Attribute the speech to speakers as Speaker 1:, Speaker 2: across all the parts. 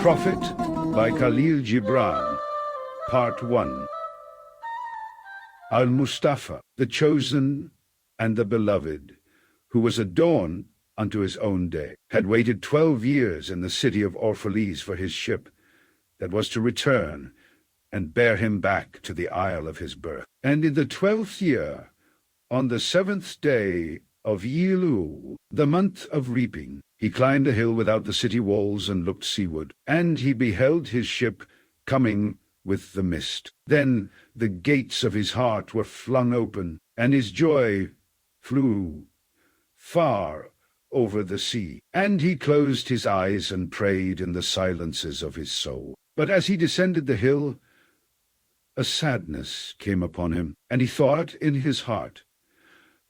Speaker 1: Prophet by Khalil Gibran. Part 1. Al-Mustafa, the chosen and the beloved, who was adorned unto his own day, had waited 12 years in the city of Orphalese for his ship that was to return and bear him back to the isle of his birth. And in the 12th year, on the 7th day of Elul, the month of reaping, he climbed a hill without the city walls and looked seaward, and he beheld his ship coming with the mist. Then the gates of his heart were flung open, and his joy flew far over the sea. And he closed his eyes and prayed in the silences of his soul. But as he descended the hill, a sadness came upon him, and he thought in his heart,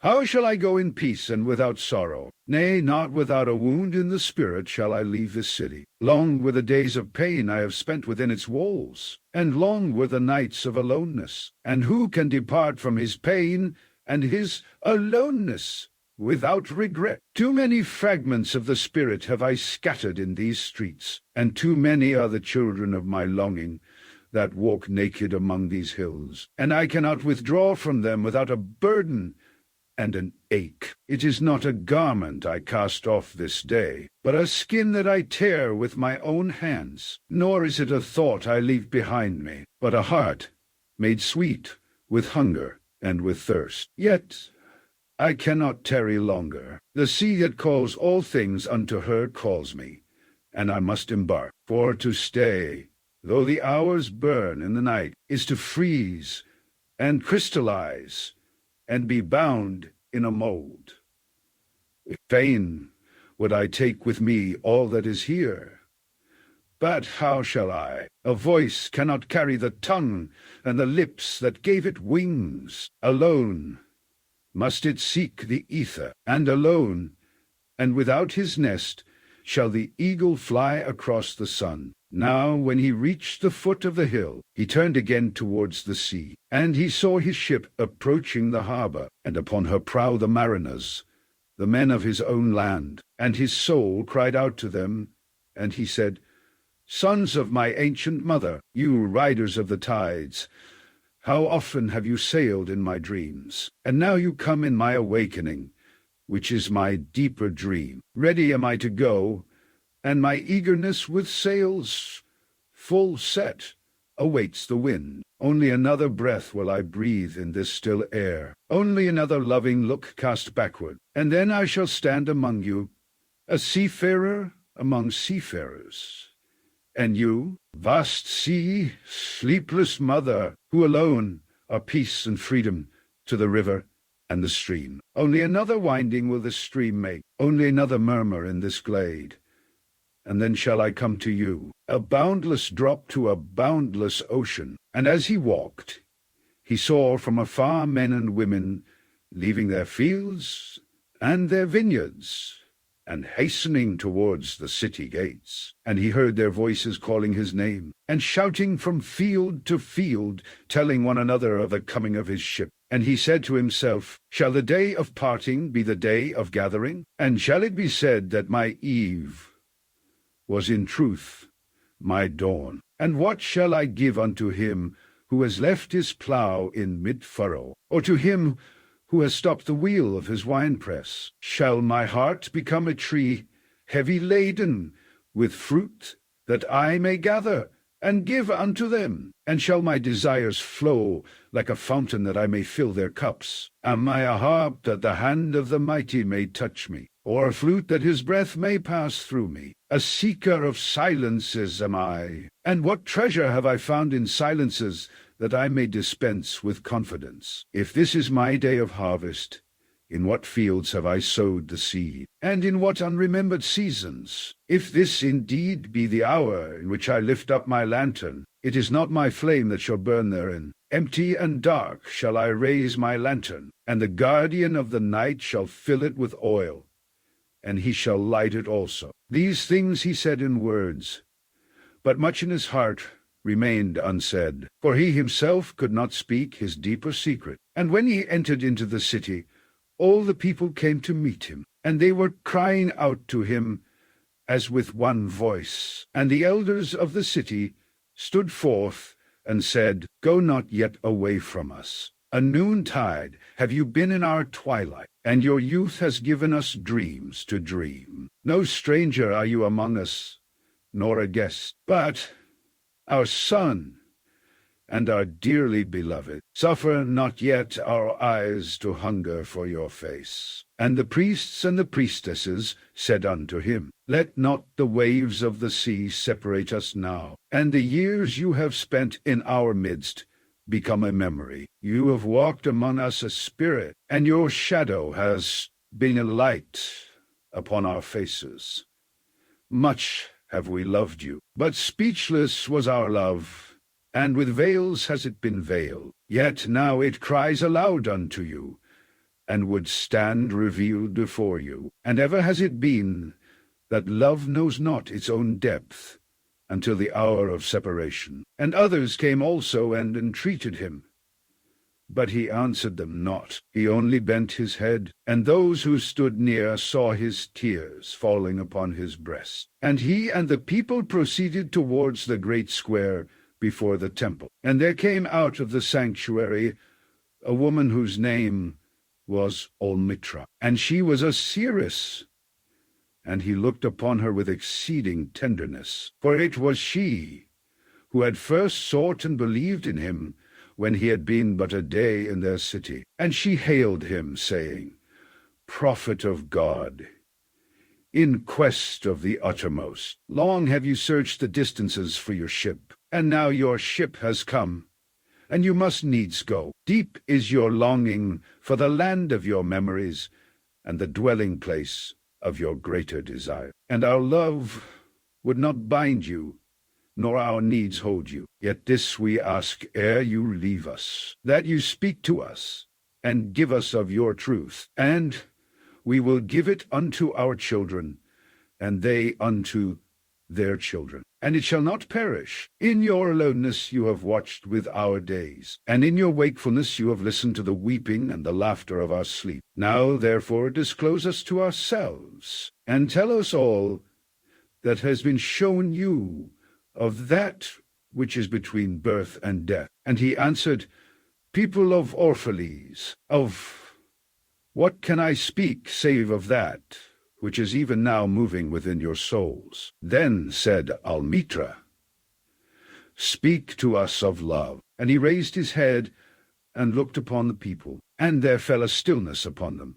Speaker 1: "How shall I go in peace and without sorrow? Nay, not without a wound in the spirit shall I leave this city. Long were the days of pain I have spent within its walls, and long were the nights of aloneness. And who can depart from his pain and his aloneness without regret? Too many fragments of the spirit have I scattered in these streets, and too many are the children of my longing that walk naked among these hills, and I cannot withdraw from them without a burden and an ache. It is not a garment I cast off this day, but a skin that I tear with my own hands. Nor is it a thought I leave behind me, but a heart made sweet with hunger and with thirst. Yet I cannot tarry longer. The sea that calls all things unto her calls me, and I must embark. For to stay, though the hours burn in the night, is to freeze and crystallize and be bound in a mold. Fain would I take with me all that is here. But how shall I? A voice cannot carry the tongue and the lips that gave it wings. Alone must it seek the ether, and alone, and without his nest, shall the eagle fly across the sun. Now when he reached the foot of the hill, he turned again towards the sea, and he saw his ship approaching the harbor, and upon her prow the mariners, the men of his own land. And his soul cried out to them, and he said, "Sons of my ancient mother, you riders of the tides, how often have you sailed in my dreams? And now you come in my awakening, which is my deeper dream. Ready am I to go, and my eagerness with sails full set awaits the wind. Only another breath will I breathe in this still air, only another loving look cast backward, and then I shall stand among you, a seafarer among seafarers. And you, vast sea, sleepless mother, who alone are peace and freedom to the river and the stream. Only another winding will the stream make, only another murmur in this glade. And then shall I come to you, a boundless drop to a boundless ocean." And as he walked, he saw from afar men and women leaving their fields and their vineyards, and hastening towards the city gates. And he heard their voices calling his name, and shouting from field to field, telling one another of the coming of his ship. And he said to himself, "Shall the day of parting be the day of gathering? And shall it be said that my eve was in truth my dawn? And what shall I give unto him who has left his plough in mid-furrow, or to him who has stopped the wheel of his winepress? Shall my heart become a tree heavy laden with fruit, that I may gather and give unto them? And shall my desires flow like a fountain, that I may fill their cups? Am I a harp that the hand of the mighty may touch me, or a flute that his breath may pass through me? A seeker of silences am I, and what treasure have I found in silences, that I may dispense with confidence? If this is my day of harvest, in what fields have I sowed the seed, and in what unremembered seasons? If this indeed be the hour in which I lift up my lantern, it is not my flame that shall burn therein. Empty and dark shall I raise my lantern, and the guardian of the night shall fill it with oil, and he shall light it also." These things he said in words, but much in his heart remained unsaid, for he himself could not speak his deeper secret. And when he entered into the city, all the people came to meet him, and they were crying out to him as with one voice. And the elders of the city stood forth and said, Go not yet away from us. A noontide have you been in our twilight, and your youth has given us dreams to dream. No stranger are you among us, nor a guest, but our son and our dearly beloved. Suffer not yet our eyes to hunger for your face. And the priests and the priestesses said unto him, Let not the waves of the sea separate us now, and the years you have spent in our midst become a memory. You have walked among us a spirit, and your shadow has been a light upon our faces. Much have we loved you, but speechless was our love, and with veils has it been veiled. Yet now it cries aloud unto you, and would stand revealed before you. And ever has it been that love knows not its own depth, until the hour of separation. And others came also and entreated him. But he answered them not. He only bent his head, and those who stood near saw his tears falling upon his breast. And he and the people proceeded towards the great square before the temple. And there came out of the sanctuary a woman whose name was Olmitra, and she was a seeress. And he looked upon her with exceeding tenderness, for it was she who had first sought and believed in him when he had been but a day in their city. And she hailed him, saying, Prophet of God, in quest of the uttermost. Long have you searched the distances for your ship, and now your ship has come, and you must needs go. Deep is your longing for the land of your memories, and the dwelling place of your greater desire. And our love would not bind you, nor our needs hold you. Yet this we ask ere you leave us, that you speak to us, and give us of your truth, and we will give it unto our children, and they unto their children. And it shall not perish. In your aloneness you have watched with our days, and in your wakefulness you have listened to the weeping and the laughter of our sleep. Now, therefore, disclose us to ourselves, and tell us all that has been shown you of that which is between birth and death. And he answered, People of Orphalese, of what can I speak save of that which is even now moving within your souls? Then said Almitra, Speak to us of love. And he raised his head and looked upon the people, and there fell a stillness upon them.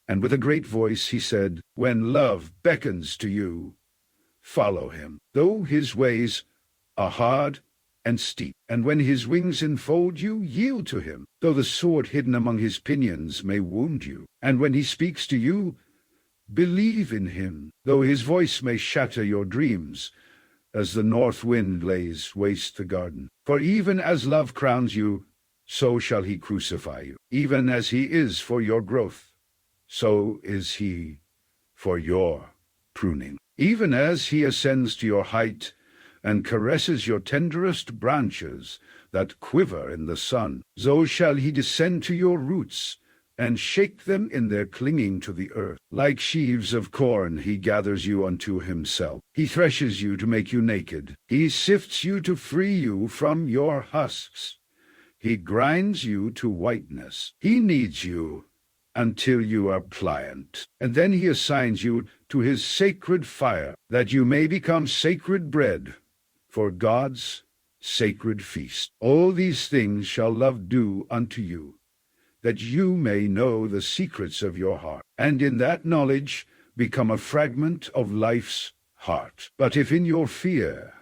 Speaker 1: And with a great voice he said, When love beckons to you, follow him, though his ways are hard and steep. And when his wings enfold you, yield to him, though the sword hidden among his pinions may wound you. And when he speaks to you, believe in him, though his voice may shatter your dreams, as the north wind lays waste the garden. For even as love crowns you, so shall he crucify you. Even as he is for your growth, so is he for your pruning. Even as he ascends to your height and caresses your tenderest branches that quiver in the sun, so shall he descend to your roots and shake them in their clinging to the earth. Like sheaves of corn he gathers you unto himself. He threshes you to make you naked. He sifts you to free you from your husks. He grinds you to whiteness. He kneads you until you are pliant. And then he assigns you to his sacred fire, that you may become sacred bread for God's sacred feast. All these things shall love do unto you, that you may know the secrets of your heart, and in that knowledge become a fragment of life's heart. But if in your fear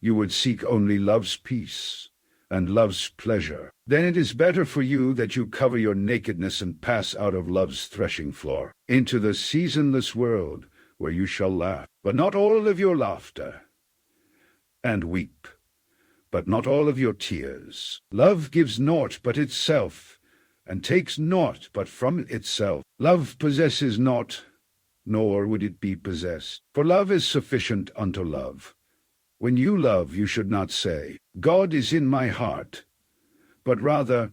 Speaker 1: you would seek only love's peace and love's pleasure, then it is better for you that you cover your nakedness and pass out of love's threshing floor into the seasonless world, where you shall laugh, but not all of your laughter, and weep, but not all of your tears. Love gives naught but itself, and takes naught but from itself. Love possesses not, nor would it be possessed. For love is sufficient unto love. When you love, you should not say, God is in my heart, but rather,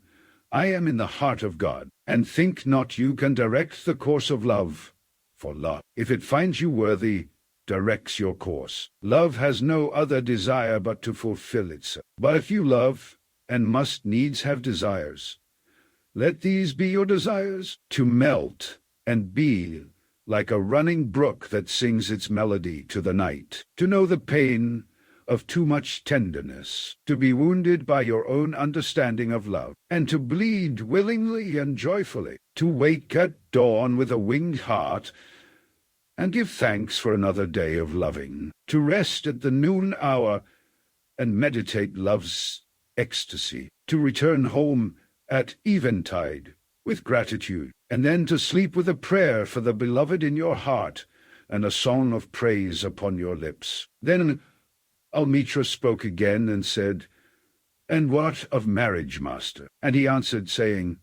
Speaker 1: I am in the heart of God. And think not you can direct the course of love for love. If it finds you worthy, directs your course. Love has no other desire but to fulfill itself. But if you love, and must needs have desires, let these be your desires: to melt and be like a running brook that sings its melody to the night, to know the pain of too much tenderness, to be wounded by your own understanding of love, and to bleed willingly and joyfully, to wake at dawn with a winged heart, and give thanks for another day of loving, to rest at the noon hour, and meditate love's ecstasy, to return home at eventide with gratitude, and then to sleep with a prayer for the beloved in your heart, and a song of praise upon your lips. Then Almitra spoke again and said, "And what of marriage, master?" And he answered, saying,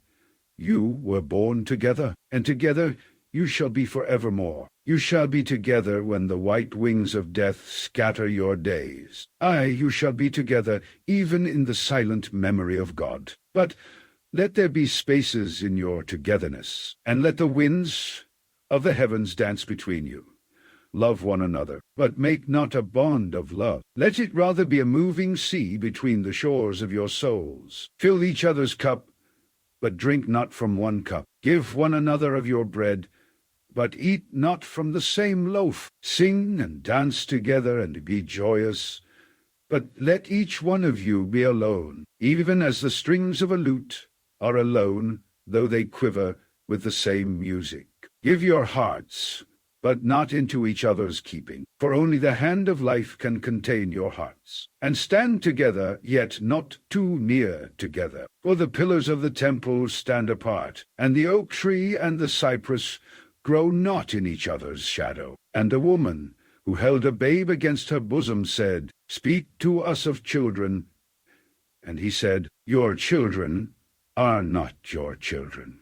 Speaker 1: "You were born together, and together you shall be forevermore. You shall be together when the white wings of death scatter your days. Aye, you shall be together even in the silent memory of God. But let there be spaces in your togetherness, and let the winds of the heavens dance between you. Love one another, but make not a bond of love. Let it rather be a moving sea between the shores of your souls. Fill each other's cup, but drink not from one cup. Give one another of your bread, but eat not from the same loaf. Sing and dance together and be joyous, but let each one of you be alone, even as the strings of a lute are alone, though they quiver with the same music. Give your hearts, but not into each other's keeping, for only the hand of life can contain your hearts. And stand together, yet not too near together, for the pillars of the temple stand apart, and the oak tree and the cypress grow not in each other's shadow. And a woman who held a babe against her bosom said, "Speak to us of children." And he said, "Your children are not your children.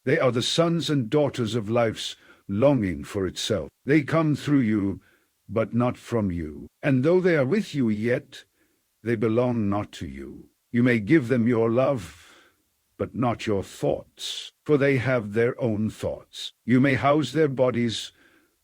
Speaker 1: They are the sons and daughters of life's longing for itself. They come through you, but not from you. And though they are with you, yet they belong not to you. You may give them your love, but not your thoughts, for they have their own thoughts. You may house their bodies,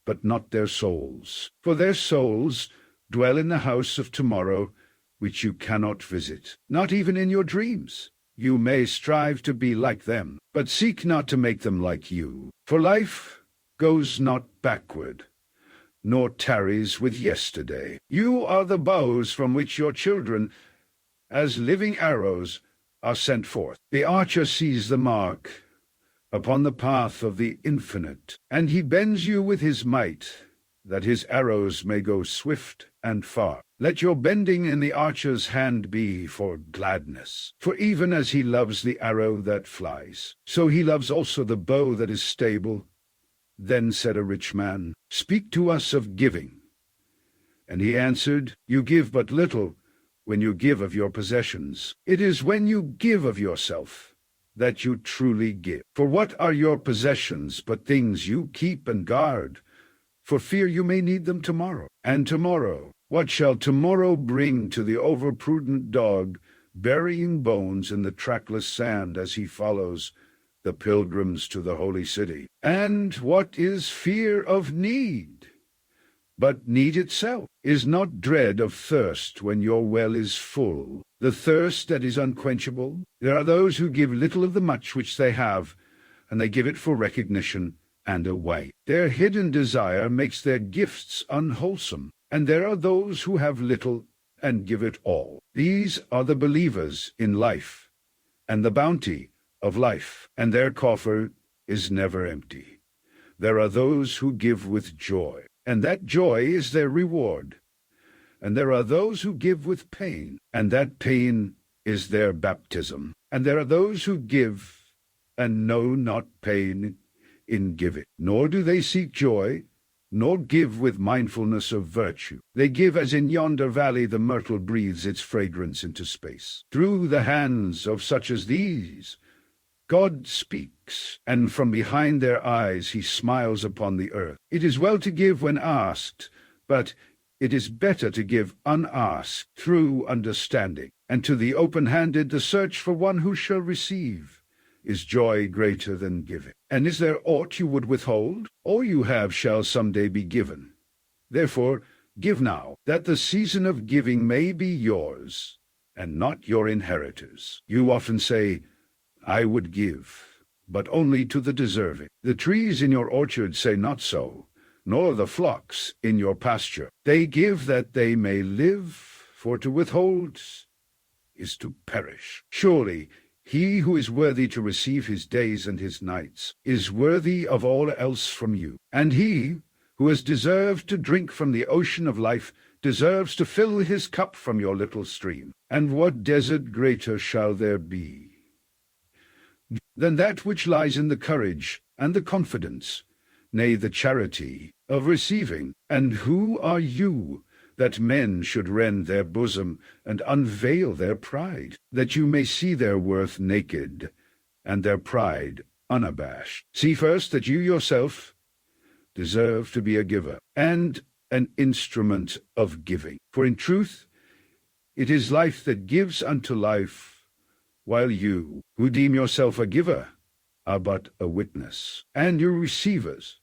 Speaker 1: but not their souls, for their souls dwell in the house of tomorrow, which you cannot visit, not even in your dreams. You may strive to be like them, but seek not to make them like you. For life goes not backward, nor tarries with yesterday. You are the bows from which your children, as living arrows, are sent forth. The archer sees the mark upon the path of the infinite, and he bends you with his might, that his arrows may go swift and far. Let your bending in the archer's hand be for gladness. For even as he loves the arrow that flies, so he loves also the bow that is stable. Then said a rich man, "Speak to us of giving." And he answered, "You give but little when you give of your possessions. It is when you give of yourself that you truly give. For what are your possessions but things you keep and guard, for fear you may need them tomorrow? And tomorrow, what shall tomorrow bring to the overprudent dog, burying bones in the trackless sand as he follows the pilgrims to the holy city? And what is fear of need? But need itself is not dread of thirst when your well is full, the thirst that is unquenchable. There are those who give little of the much which they have, and they give it for recognition and away. Their hidden desire makes their gifts unwholesome, and there are those who have little and give it all. These are the believers in life and the bounty of life, and their coffer is never empty. There are those who give with joy, and that joy is their reward. And there are those who give with pain, and that pain is their baptism. And there are those who give and know not pain in giving, nor do they seek joy, nor give with mindfulness of virtue. They give as in yonder valley the myrtle breathes its fragrance into space. Through the hands of such as these, God speaks, and from behind their eyes he smiles upon the earth. It is well to give when asked, but it is better to give unasked, through understanding. And to the open-handed the search for one who shall receive is joy greater than giving. And is there aught you would withhold? All you have shall some day be given. Therefore, give now, that the season of giving may be yours, and not your inheritors. You often say, I would give, but only to the deserving. The trees in your orchard say not so, nor the flocks in your pasture. They give that they may live, for to withhold is to perish. Surely he who is worthy to receive his days and his nights is worthy of all else from you. And he who has deserved to drink from the ocean of life deserves to fill his cup from your little stream. And what desert greater shall there be than that which lies in the courage and the confidence, nay, the charity of receiving? And who are you, that men should rend their bosom and unveil their pride, that you may see their worth naked, and their pride unabashed? See first that you yourself deserve to be a giver, and an instrument of giving. For in truth, it is life that gives unto life, while you, who deem yourself a giver, are but a witness. And you receivers,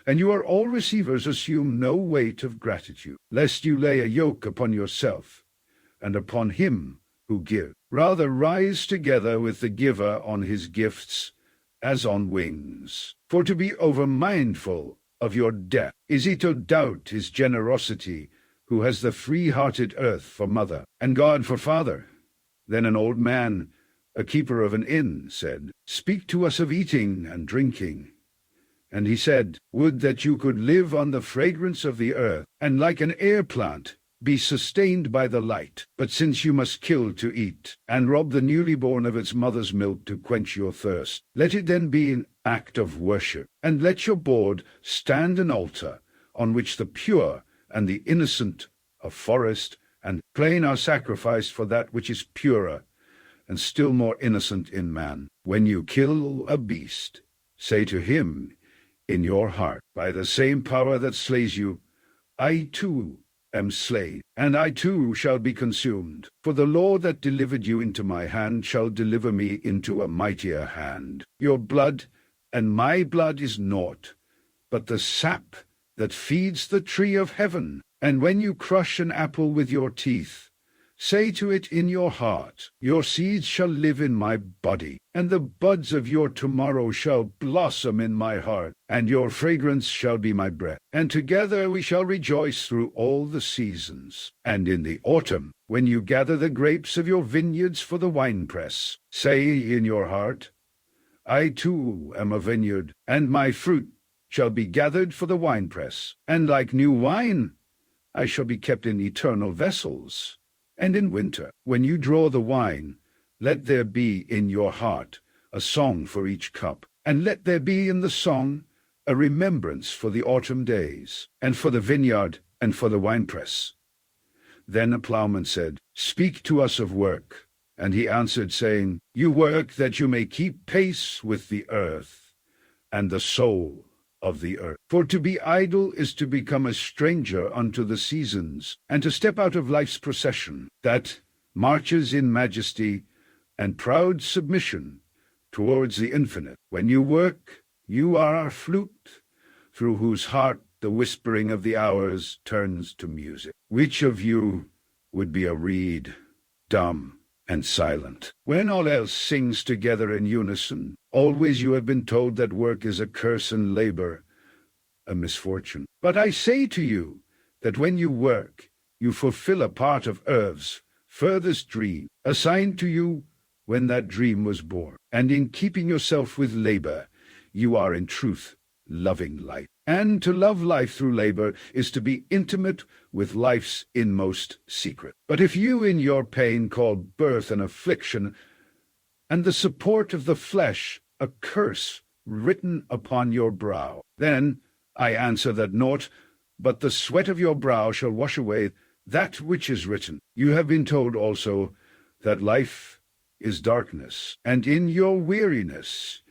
Speaker 1: and you are all receivers, assume no weight of gratitude, lest you lay a yoke upon yourself, and upon him who gives. Rather rise together with the giver on his gifts, as on wings. For to be over-mindful of your debt, is he to doubt his generosity, who has the free-hearted earth for mother, and God for father? Then an old man, a keeper of an inn, said, Speak to us of eating and drinking. And he said, Would that you could live on the fragrance of the earth, and like an air plant, be sustained by the light. But since you must kill to eat, and rob the newly born of its mother's milk to quench your thirst, let it then be an act of worship, and let your board stand an altar, on which the pure and the innocent of forest and plain are sacrificed for that which is purer and still more innocent in man. When you kill a beast, say to him in your heart, By the same power that slays you, I too am slain, and I too shall be consumed. For the Lord that delivered you into my hand shall deliver me into a mightier hand. Your blood and my blood is naught, but the sap that feeds the tree of heaven. And when you crush an apple with your teeth, say to it in your heart, Your seeds shall live in my body, and the buds of your tomorrow shall blossom in my heart, and your fragrance shall be my breath. And together we shall rejoice through all the seasons. And in the autumn, when you gather the grapes of your vineyards for the winepress, say in your heart, I too am a vineyard, and my fruit shall be gathered for the winepress. And like new wine, I shall be kept in eternal vessels. And in winter, when you draw the wine, let there be in your heart a song for each cup, and let there be in the song a remembrance for the autumn days, and for the vineyard, and for the winepress. Then a plowman said, Speak to us of work. And he answered, saying, You work that you may keep pace with the earth, and the soul of the earth. For to be idle is to become a stranger unto the seasons, and to step out of life's procession, that marches in majesty and proud submission towards the infinite. When you work, you are a flute, through whose heart the whispering of the hours turns to music. Which of you would be a reed, dumb and silent, when all else sings together in unison? Always you have been told that work is a curse and labor a misfortune. But I say to you that when you work, you fulfill a part of earth's furthest dream, assigned to you when that dream was born. And in keeping yourself with labor, you are in truth loving life. And to love life through labor is to be intimate with life's inmost secret. But if you in your pain call birth an affliction, and the support of the flesh a curse written upon your brow, then I answer that naught but the sweat of your brow shall wash away that which is written. You have been told also that life is darkness, and in your weariness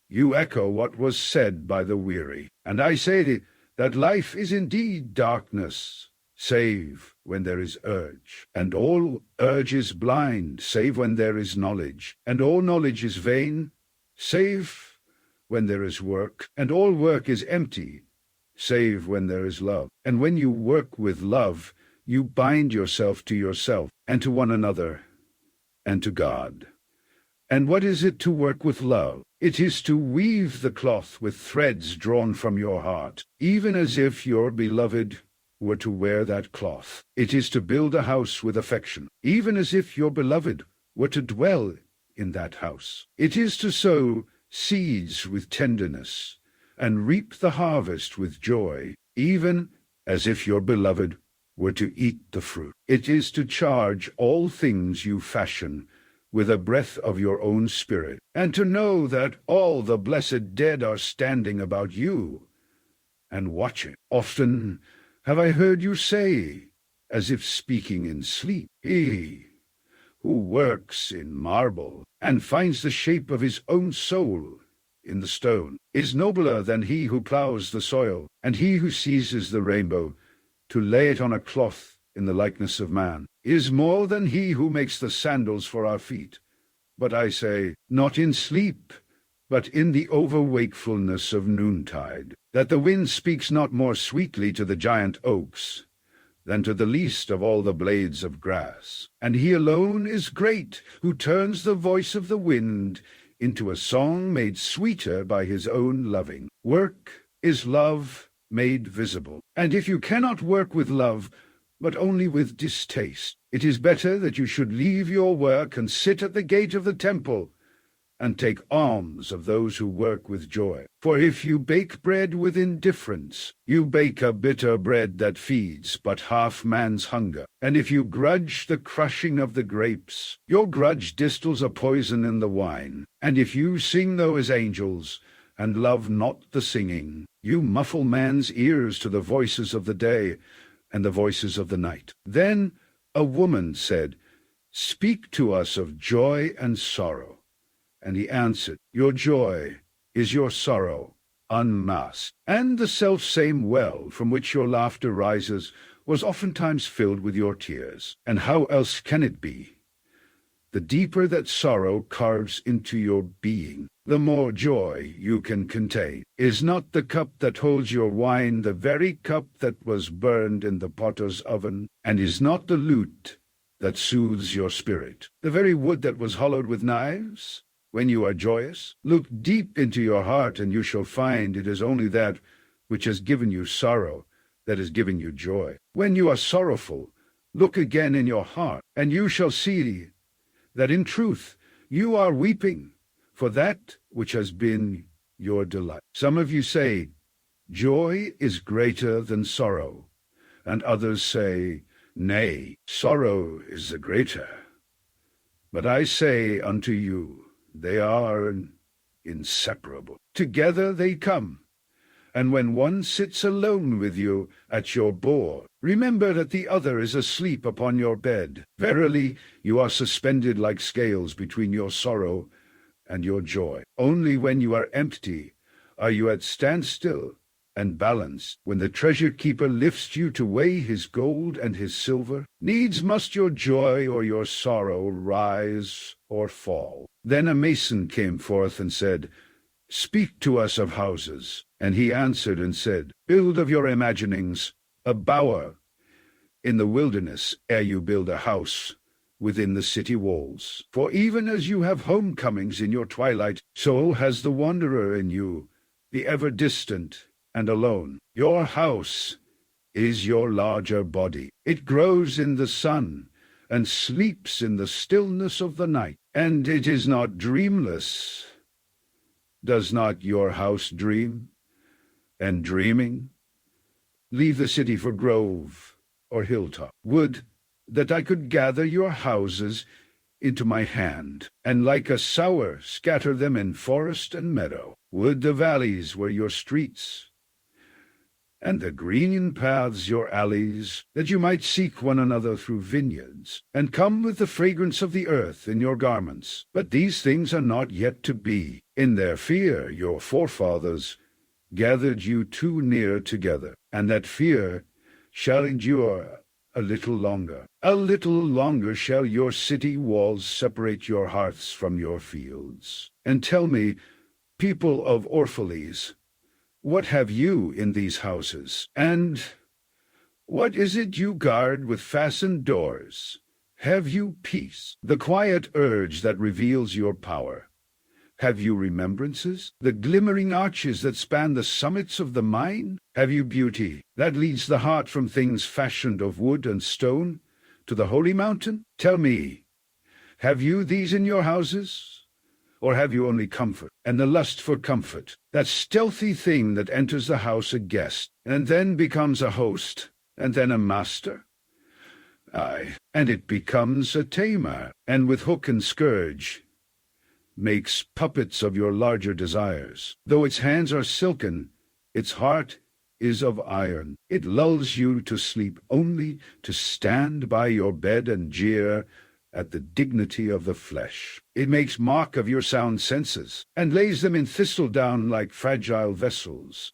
Speaker 1: you echo what was said by the weary. And I say that life is indeed darkness, save when there is urge. And all urge is blind, save when there is knowledge. And all knowledge is vain, save when there is work. And all work is empty, save when there is love. And when you work with love, you bind yourself to yourself, and to one another, and to God. And what is it to work with love? It is to weave the cloth with threads drawn from your heart, even as if your beloved were to wear that cloth. It is to build a house with affection, even as if your beloved were to dwell in that house. It is to sow seeds with tenderness, and reap the harvest with joy, even as if your beloved were to eat the fruit. It is to charge all things you fashion with a breath of your own spirit, and to know that all the blessed dead are standing about you and watching. Often have I heard you say, as if speaking in sleep, He who works in marble and finds the shape of his own soul in the stone is nobler than he who ploughs the soil, and he who seizes the rainbow to lay it on a cloth in the likeness of man is more than he who makes the sandals for our feet. But I say, not in sleep, but in the overwakefulness of noontide, that the wind speaks not more sweetly to the giant oaks than to the least of all the blades of grass. And he alone is great, who turns the voice of the wind into a song made sweeter by his own loving. Work is love made visible. And if you cannot work with love, but only with distaste, it is better that you should leave your work and sit at the gate of the temple and take alms of those who work with joy. For if you bake bread with indifference, you bake a bitter bread that feeds but half man's hunger. And if you grudge the crushing of the grapes, your grudge distills a poison in the wine. And if you sing though as angels, and love not the singing, you muffle man's ears to the voices of the day and the voices of the night. Then a woman said, Speak to us of joy and sorrow. And he answered, Your joy is your sorrow unmasked. And the selfsame well from which your laughter rises was oftentimes filled with your tears. And how else can it be? The deeper that sorrow carves into your being, the more joy you can contain. Is not the cup that holds your wine the very cup that was burned in the potter's oven? And is not the lute that soothes your spirit the very wood that was hollowed with knives? When you are joyous, look deep into your heart, and you shall find it is only that which has given you sorrow that is giving you joy. When you are sorrowful, look again in your heart, and you shall see that in truth you are weeping for that which has been your delight. Some of you say, Joy is greater than sorrow, and others say, Nay, sorrow is the greater. But I say unto you, they are inseparable. Together they come. And when one sits alone with you at your board, remember that the other is asleep upon your bed. Verily, you are suspended like scales between your sorrow and your joy. Only when you are empty are you at standstill and balanced. When the treasure-keeper lifts you to weigh his gold and his silver, needs must your joy or your sorrow rise or fall. Then a mason came forth and said, Speak to us of houses. And he answered and said, Build of your imaginings a bower in the wilderness ere you build a house within the city walls. For even as you have homecomings in your twilight, so has the wanderer in you, the ever-distant and alone. Your house is your larger body. It grows in the sun and sleeps in the stillness of the night. And it is not dreamless. Does not your house dream? And dreaming, leave the city for grove or hilltop. Would that I could gather your houses into my hand, and like a sower scatter them in forest and meadow. Would the valleys were your streets, and the green paths your alleys, that you might seek one another through vineyards, and come with the fragrance of the earth in your garments. But these things are not yet to be. In their fear your forefathers gathered you too near together, and that fear shall endure a little longer. A little longer shall your city walls separate your hearths from your fields. And tell me, people of Orphalese, What have you in these houses? And what is it you guard with fastened doors? Have you peace, the quiet urge that reveals your power? Have you remembrances, the glimmering arches that span the summits of the mind? Have you beauty, that leads the heart from things fashioned of wood and stone to the holy mountain? Tell me, have you these in your houses? Or have you only comfort, and the lust for comfort, that stealthy thing that enters the house a guest, and then becomes a host, and then a master? Aye, and it becomes a tamer, and with hook and scourge makes puppets of your larger desires. Though its hands are silken, its heart is of iron. It lulls you to sleep only to stand by your bed and jeer at the dignity of the flesh. It makes mock of your sound senses, and lays them in thistledown like fragile vessels.